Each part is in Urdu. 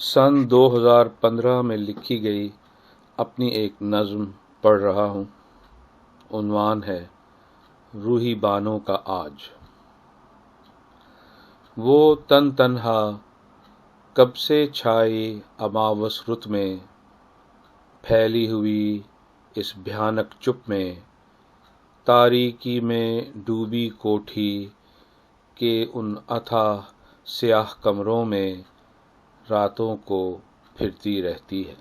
سن 2015 میں لکھی گئی اپنی ایک نظم پڑھ رہا ہوں۔ عنوان ہے روحی بانوں کا آج۔ وہ تن تنہا کب سے چھائی اماوس رت میں، پھیلی ہوئی اس بھیانک چپ میں، تاریکی میں ڈوبی کوٹھی کے ان اتھاہ سیاہ کمروں میں راتوں کو پھرتی رہتی ہے۔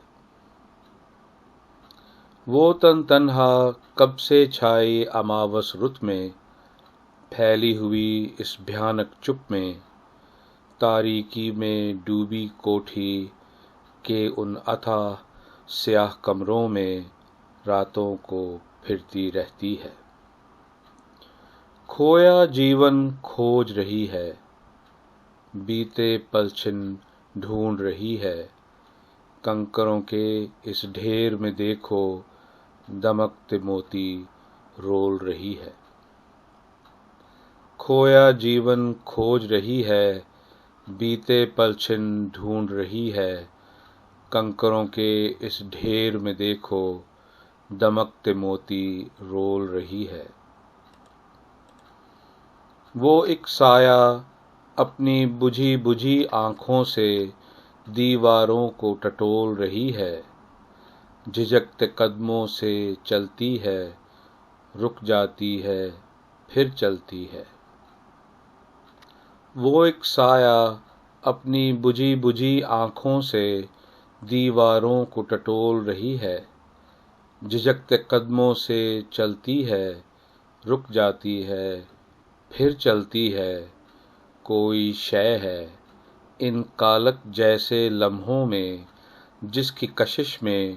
وہ تن تنہا کب سے چھائی اماوس رت میں، پھیلی ہوئی اس بھیانک چپ میں، تاریکی میں ڈوبی کوٹھی کے ان اتھاہ سیاہ کمروں میں راتوں کو پھرتی رہتی ہے۔ کھویا جیون کھوج رہی ہے، بیتے پلچھن ڈھونڈ رہی ہے، کنکروں کے اس ڈھیر میں دیکھو دمکتے موتی رول رہی ہے۔ کھویا جیون کھوج رہی ہے، بیتے پلچھن ڈھونڈ رہی ہے، کنکروں کے اس ڈھیر میں دیکھو دمکتے موتی رول رہی ہے۔ وہ ایک سایہ اپنی بجھی بجھی آنکھوں سے دیواروں کو ٹٹول رہی ہے، جھجکتے قدموں سے چلتی ہے، رک جاتی ہے، پھر چلتی ہے۔ وہ ایک سایہ اپنی بجھی بجھی آنکھوں سے دیواروں کو ٹٹول رہی ہے، جھجکتے قدموں سے چلتی ہے، رک جاتی ہے، پھر چلتی ہے۔ کوئی شے ہے ان کالک جیسے لمحوں میں، جس کی کشش میں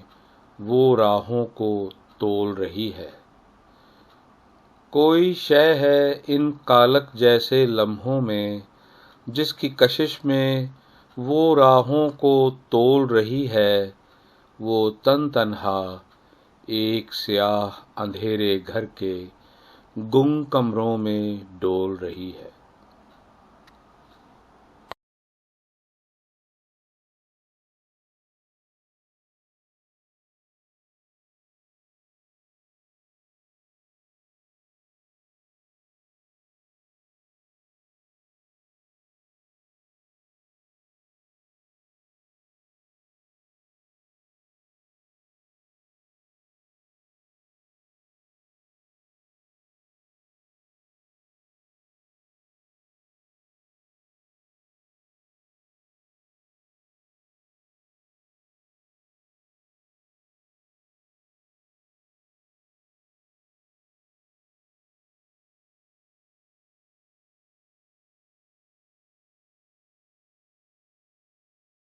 وہ راہوں کو تول رہی ہے۔ کوئی شے ہے ان کالک جیسے لمحوں میں، جس کی کشش میں وہ راہوں کو تول رہی ہے۔ وہ تن تنہا ایک سیاہ اندھیرے گھر کے گنگ کمروں میں ڈول رہی ہے۔